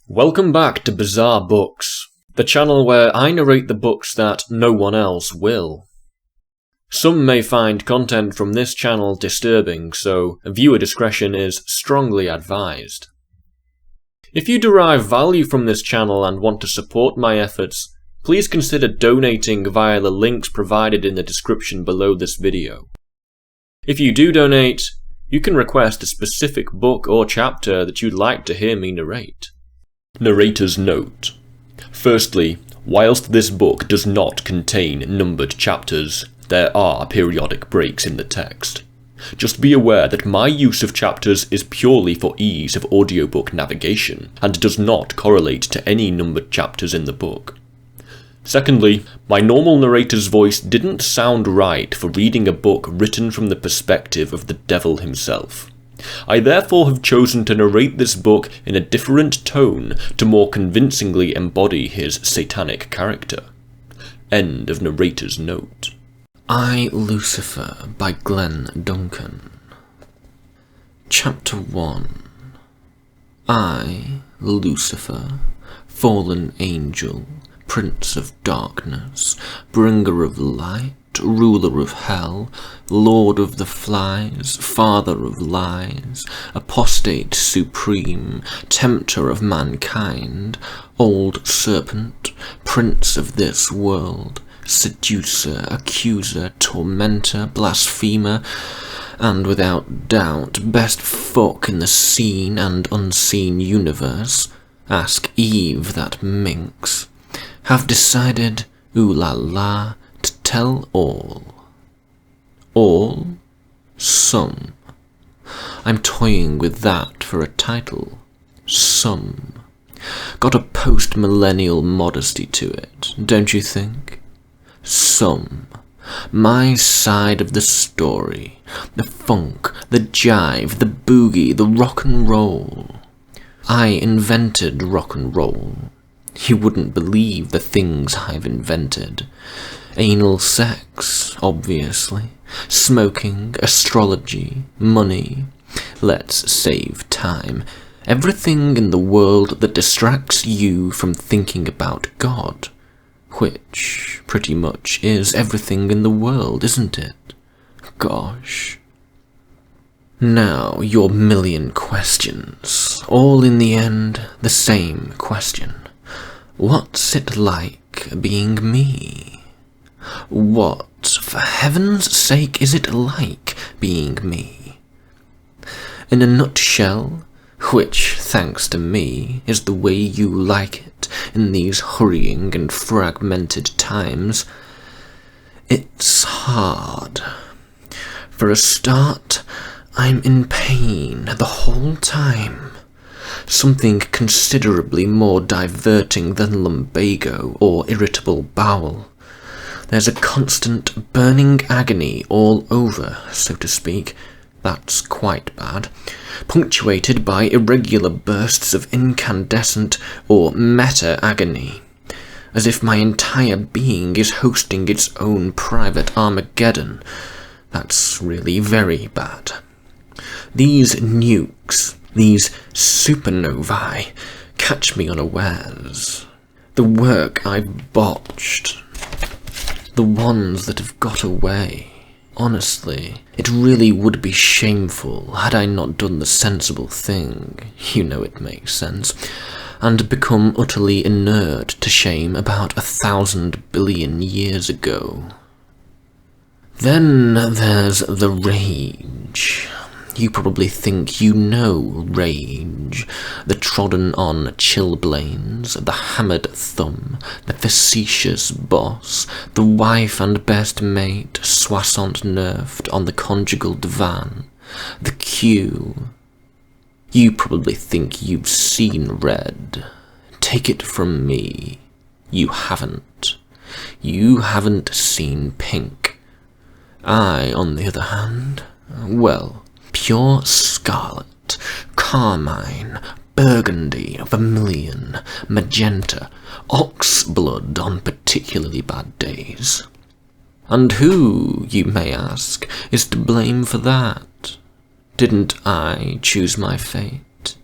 Welcome back to Bizarre Books, the channel where I narrate the books that no one else will. Some may find content from this channel disturbing, so viewer discretion is strongly advised. If you derive value from this channel and want to support my efforts, please consider donating via the links provided in the description below this video. If you do donate, you can request a specific book or chapter that you'd like to hear me narrate. Narrator's note. Firstly, whilst this book does not contain numbered chapters, there are periodic breaks in the text. Just be aware that my use of chapters is purely for ease of audiobook navigation, and does not correlate to any numbered chapters in the book. Secondly, my normal narrator's voice didn't sound right for reading a book written from the perspective of the devil himself. I therefore have chosen to narrate this book in a different tone to more convincingly embody his satanic character. End of narrator's note. I, Lucifer by Glen, Duncan. Chapter 1. I, Lucifer, fallen angel, Prince of darkness, bringer of light, ruler of hell, lord of the flies, father of lies, apostate supreme, tempter of mankind, old serpent, prince of this world, seducer, accuser, tormentor, blasphemer, and without doubt best fuck in the seen and unseen universe, ask Eve that minx, have decided, ooh la la, to tell all. All? Some. I'm toying with that for a title. Some. Got a post-millennial modesty to it, don't you think? Some. My side of the story. The funk, the jive, the boogie, the rock and roll. I invented rock and roll. You wouldn't believe the things I've invented. Anal sex, obviously. Smoking, astrology, money. Let's save time. Everything in the world that distracts you from thinking about God. Which, pretty much, is everything in the world, isn't it? Gosh. Now, your million questions. All in the end, the same question. What's it like being me? What, for heaven's sake, is it like being me? In a nutshell, which, thanks to me, is the way you like it in these hurrying and fragmented times, it's hard. For a start, I'm in pain the whole time. Something considerably more diverting than lumbago or irritable bowel. There's a constant burning agony all over, so to speak. That's quite bad. Punctuated by irregular bursts of incandescent or meta-agony. As if my entire being is hosting its own private Armageddon. That's really very bad. These nukes, these supernovae, catch me unawares. The work I've botched. The ones that have got away. Honestly, it really would be shameful had I not done the sensible thing, you know it makes sense, and become utterly inert to shame about 1,000 billion years ago. Then there's the rage. You probably think you know rage, the trodden-on chilblains, the hammered thumb, the facetious boss, the wife and best mate soissant-neufed on the conjugal divan, the cue. You probably think you've seen red. Take it from me, you haven't. You haven't seen pink. I, on the other hand, well, pure scarlet, carmine, burgundy, vermilion, magenta, ox blood on particularly bad days. And who, you may ask, is to blame for that? Didn't I choose my fate?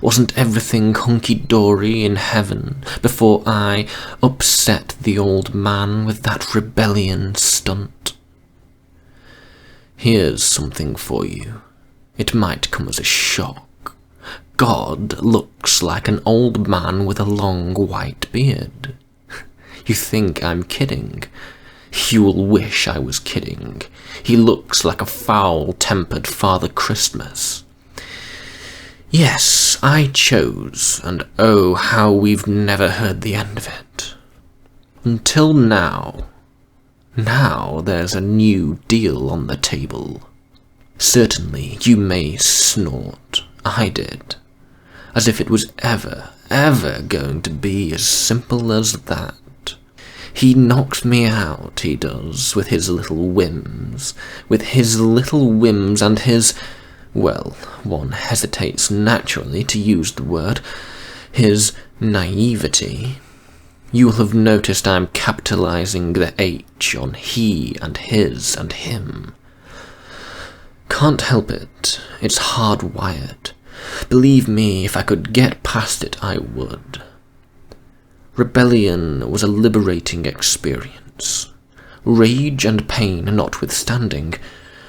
Wasn't everything hunky-dory in heaven before I upset the old man with that rebellion stunt? Here's something for you. It might come as a shock. God looks like an old man with a long white beard. You think I'm kidding? You'll wish I was kidding. He looks like a foul-tempered Father Christmas. Yes, I chose, and oh, how we've never heard the end of it. Until now. Now there's a new deal on the table. Certainly you may snort. I did. As if it was ever going to be as simple as that. He knocks me out, he does, with his little whims. With his little whims and his... well, one hesitates naturally to use the word. His naivety. You'll have noticed I'm capitalizing the H on he and his and him. Can't help it. It's hardwired. Believe me, if I could get past it, I would. Rebellion was a liberating experience. Rage and pain notwithstanding,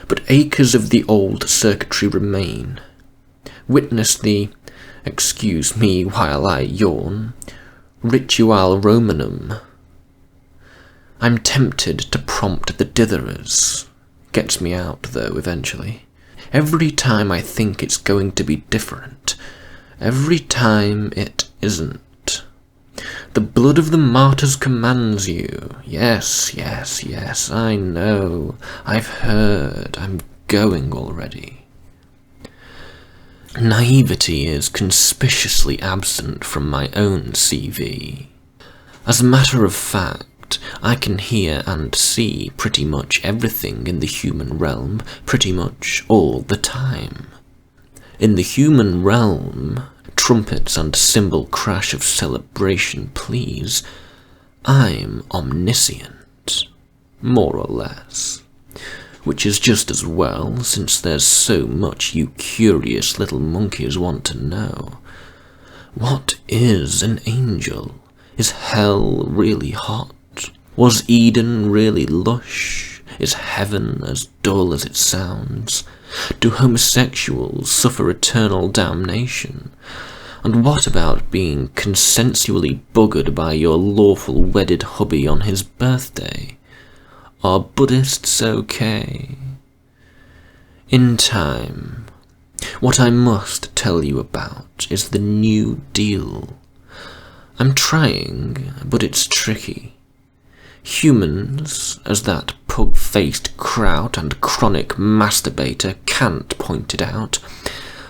but acres of the old circuitry remain. Witness the, excuse me while I yawn, ritual Romanum. I'm tempted to prompt the ditherers. Gets me out, though, eventually. Every time I think it's going to be different. Every time it isn't. The blood of the martyrs commands you. Yes, yes, yes, I know. I've heard. I'm going already. Naivety is conspicuously absent from my own CV. As a matter of fact, I can hear and see pretty much everything in the human realm pretty much all the time. In the human realm, trumpets and cymbal crash of celebration, please, I'm omniscient, more or less. Which is just as well, since there's so much you curious little monkeys want to know. What is an angel? Is hell really hot? Was Eden really lush? Is heaven as dull as it sounds? Do homosexuals suffer eternal damnation? And what about being consensually buggered by your lawful wedded hubby on his birthday? Are Buddhists okay? In time. What I must tell you about is the New Deal. I'm trying, but it's tricky. Humans, as that pug-faced kraut and chronic masturbator Kant pointed out,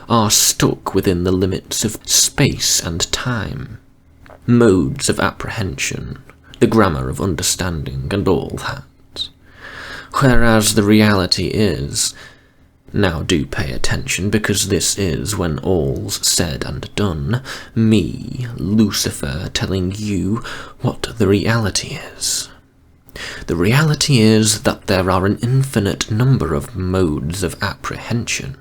are stuck within the limits of space and time, modes of apprehension, the grammar of understanding, and all that. Whereas the reality is, now do pay attention, because this is, when all's said and done, me, Lucifer, telling you what the reality is. The reality is that there are an infinite number of modes of apprehension.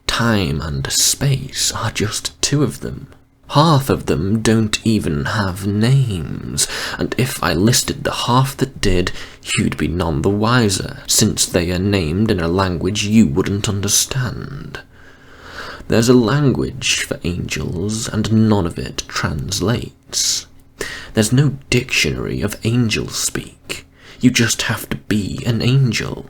Time and space are just two of them. Half of them don't even have names, and if I listed the half that did, you'd be none the wiser, since they are named in a language you wouldn't understand. There's a language for angels, and none of it translates. There's no dictionary of angel speak. You just have to be an angel.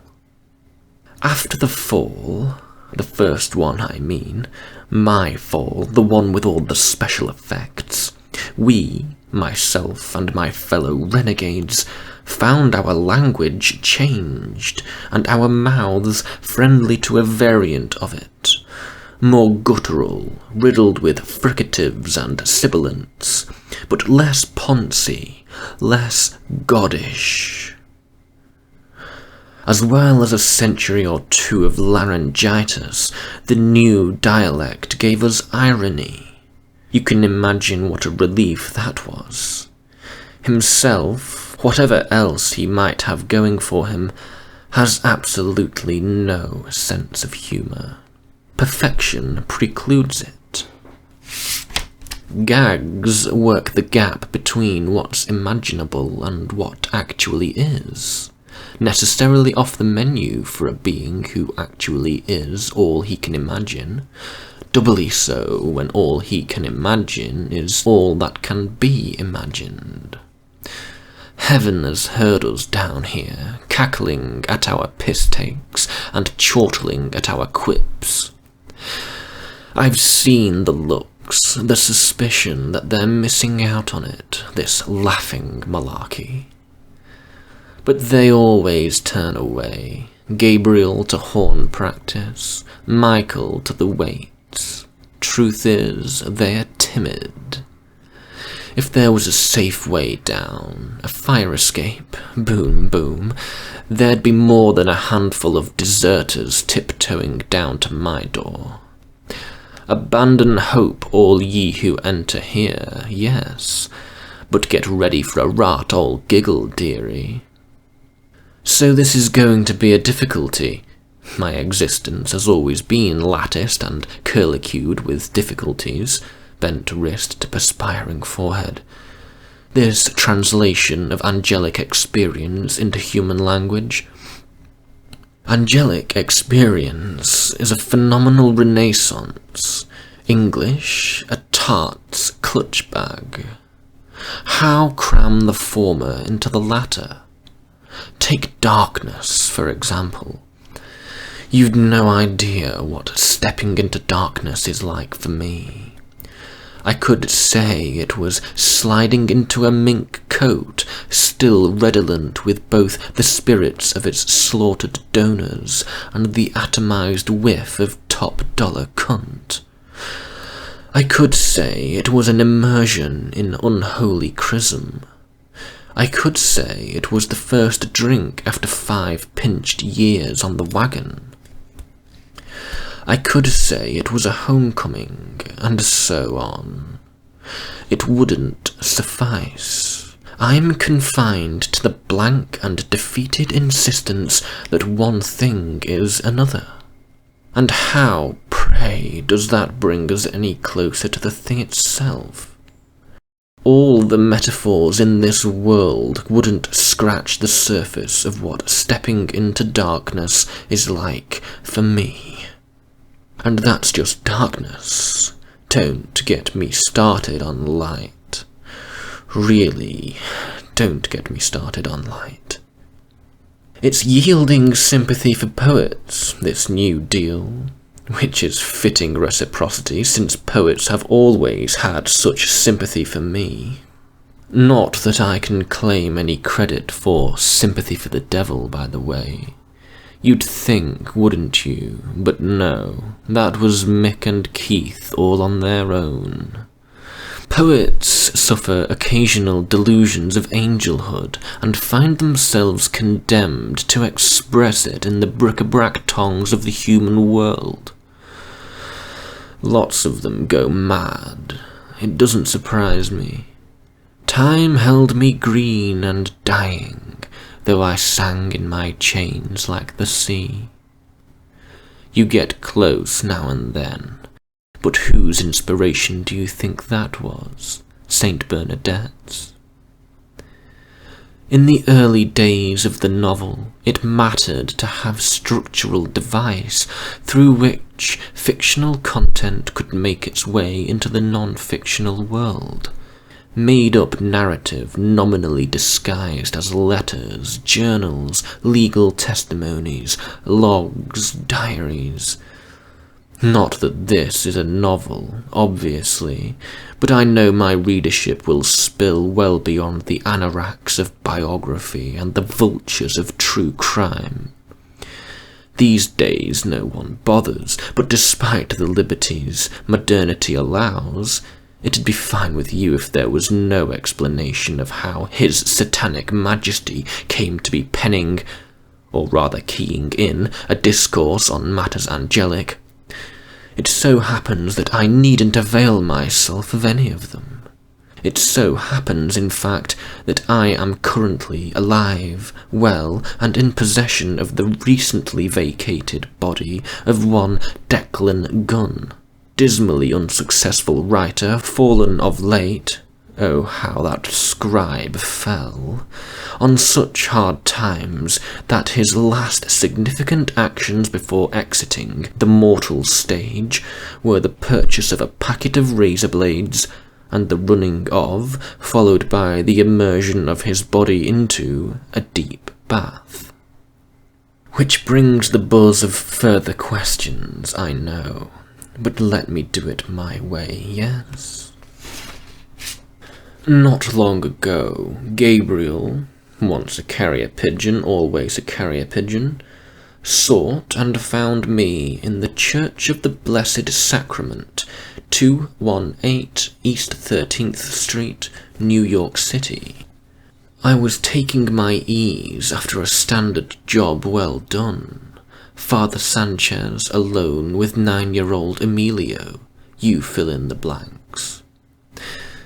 After the fall, the first one I mean, my fall, the one with all the special effects, we, myself and my fellow renegades, found our language changed, and our mouths friendly to a variant of it, more guttural, riddled with fricatives and sibilants, but less poncy, less goddish. As well as a century or two of laryngitis, the new dialect gave us irony. You can imagine what a relief that was. Himself, whatever else he might have going for him, has absolutely no sense of humour. Perfection precludes it. Gags work the gap between what's imaginable and what actually is, necessarily off the menu for a being who actually is all he can imagine, doubly so when all he can imagine is all that can be imagined. Heaven has heard us down here, cackling at our piss-takes and chortling at our quips. I've seen the looks, the suspicion that they're missing out on it, this laughing malarkey. But they always turn away, Gabriel to horn practice, Michael to the weights. Truth is, they are timid. If there was a safe way down, a fire escape, boom, boom, there'd be more than a handful of deserters tiptoeing down to my door. Abandon hope, all ye who enter here, yes, but get ready for a rat old giggle, dearie. So this is going to be a difficulty. My existence has always been latticed and curlicued with difficulties, bent wrist to perspiring forehead. This translation of angelic experience into human language. Angelic experience is a phenomenal renaissance. English, a tart's clutch bag. How cram the former into the latter? Take darkness, for example. You've no idea what stepping into darkness is like for me. I could say it was sliding into a mink coat, still redolent with both the spirits of its slaughtered donors and the atomized whiff of top-dollar cunt. I could say it was an immersion in unholy chrism. I could say it was the first drink after 5 pinched years on the wagon. I could say it was a homecoming, and so on. It wouldn't suffice. I'm confined to the blank and defeated insistence that one thing is another. And how, pray, does that bring us any closer to the thing itself? All the metaphors in this world wouldn't scratch the surface of what stepping into darkness is like for me. And that's just darkness. Don't get me started on light. Really, don't get me started on light. It's yielding sympathy for poets, this new deal, which is fitting reciprocity since poets have always had such sympathy for me. Not that I can claim any credit for sympathy for the devil, by the way. You'd think, wouldn't you? But no, that was Mick and Keith all on their own. Poets suffer occasional delusions of angelhood and find themselves condemned to express it in the bric-a-brac tongues of the human world. Lots of them go mad. It doesn't surprise me. Time held me green and dying, though I sang in my chains like the sea. You get close now and then, but whose inspiration do you think that was? Saint Bernadette's? In the early days of the novel, it mattered to have structural device through which fictional content could make its way into the non-fictional world. Made-up narrative nominally disguised as letters, journals, legal testimonies, logs, diaries. Not that this is a novel, obviously, but I know my readership will spill well beyond the anoraks of biography and the vultures of true crime. These days no one bothers, but despite the liberties modernity allows, it'd be fine with you if there was no explanation of how His Satanic Majesty came to be penning, or rather keying in, a discourse on matters angelic. It so happens that I needn't avail myself of any of them. It so happens, in fact, that I am currently alive, well, and in possession of the recently vacated body of one Declan Gunn. dismally unsuccessful writer, fallen of late, oh, how that scribe fell, on such hard times that his last significant actions before exiting the mortal stage were the purchase of a packet of razor blades and the running of, followed by the immersion of his body into, a deep bath. Which brings the buzz of further questions, I know, but let me do it my way, yes? Not long ago, Gabriel, once a carrier pigeon, always a carrier pigeon, sought and found me in the Church of the Blessed Sacrament, 218 East 13th Street, New York City. I was taking my ease after a standard job well done. Father Sanchez alone with 9-year-old Emilio. You fill in the blanks.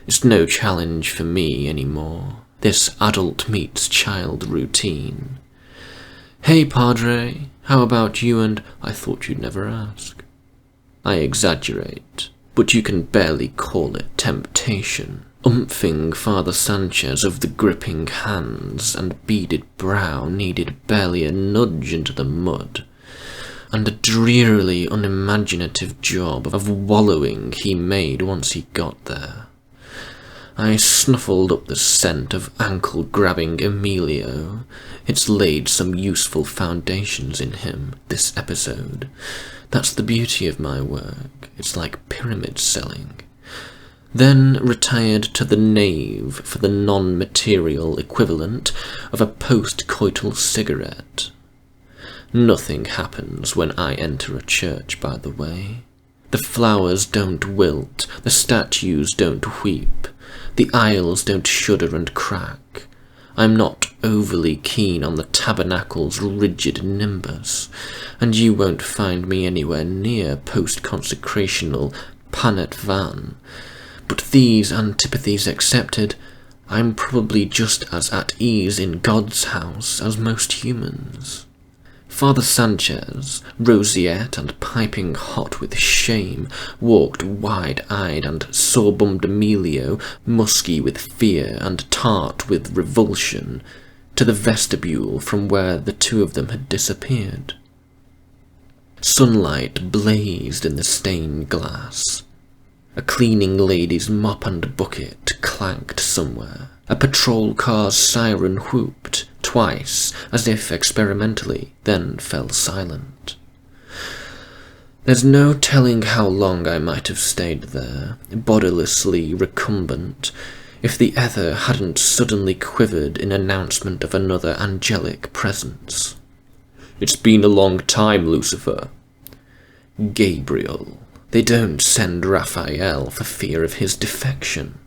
It's no challenge for me anymore, this adult meets child routine. Hey, Padre, how about you and I thought you'd never ask. I exaggerate, but you can barely call it temptation. Umphing Father Sanchez of the gripping hands and beaded brow needed barely a nudge into the mud, and a drearily unimaginative job of wallowing he made once he got there. I snuffled up the scent of ankle-grabbing Emilio. It's laid some useful foundations in him, this episode. That's the beauty of my work. It's like pyramid selling. Then retired to the nave for the non-material equivalent of a post-coital cigarette. Nothing happens when I enter a church, by the way. The flowers don't wilt, the statues don't weep, the aisles don't shudder and crack. I'm not overly keen on the tabernacle's rigid nimbus, and you won't find me anywhere near post-consecrational Panet Van. But these antipathies accepted, I'm probably just as at ease in God's house as most humans. Father Sanchez, roseate and piping hot with shame, walked wide-eyed and sore-bummed Emilio, musky with fear and tart with revulsion, to the vestibule from where the two of them had disappeared. Sunlight blazed in the stained glass. A cleaning lady's mop and bucket clanked somewhere. A patrol car's siren whooped twice, as if experimentally, then fell silent. There's no telling how long I might have stayed there, bodilessly recumbent, if the ether hadn't suddenly quivered in announcement of another angelic presence. It's been a long time, Lucifer. Gabriel. They don't send Raphael for fear of his defection.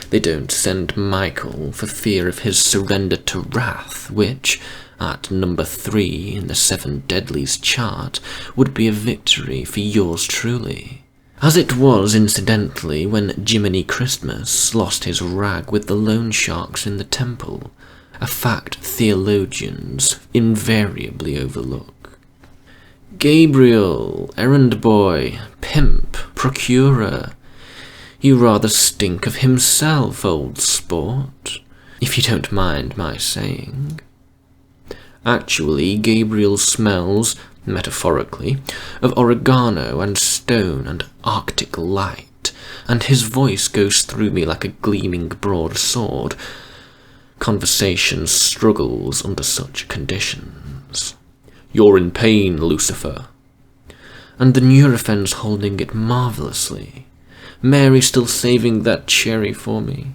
They don't send Michael for fear of his surrender to wrath, which, at number 3 in the 7 Deadlies chart, would be a victory for yours truly. As it was, incidentally, when Jiminy Christmas lost his rag with the loan sharks in the temple, a fact theologians invariably overlook. Gabriel, errand boy, pimp, procurer. You rather stink of himself, old sport, if you don't mind my saying. Actually, Gabriel smells, metaphorically, of oregano and stone and arctic light, and his voice goes through me like a gleaming broadsword. Conversation struggles under such conditions. You're in pain, Lucifer. And the Nurophens holding it marvellously. Mary still saving that cherry for me.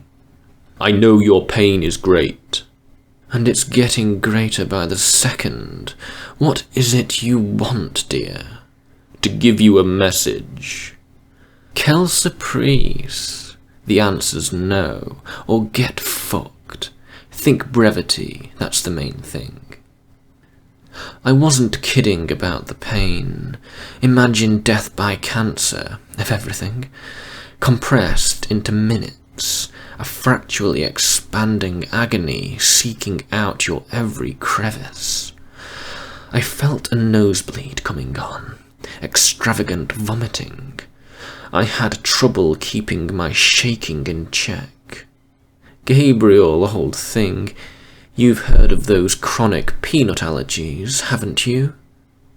I know your pain is great. And it's getting greater by the second. What is it you want, dear? To give you a message. Quelle surprise. The answer's no, or get fucked. Think brevity, that's the main thing. I wasn't kidding about the pain. Imagine death by cancer, of everything, compressed into minutes, a fractally expanding agony seeking out your every crevice. I felt a nosebleed coming on, extravagant vomiting, I had trouble keeping my shaking in check. Gabriel, old thing, you've heard of those chronic peanut allergies, haven't you?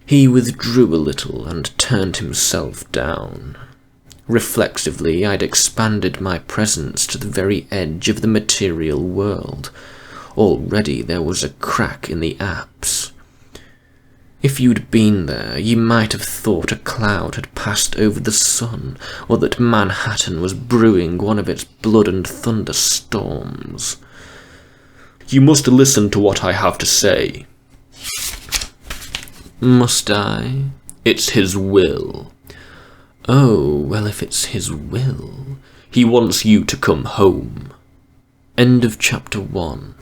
He withdrew a little and turned himself down. Reflexively, I'd expanded my presence to the very edge of the material world. Already there was a crack in the apse. If you'd been there, you might have thought a cloud had passed over the sun, or that Manhattan was brewing one of its blood and thunder storms. You must listen to what I have to say. Must I? It's his will. Oh, well, if it's his will. He wants you to come home. End of chapter 1.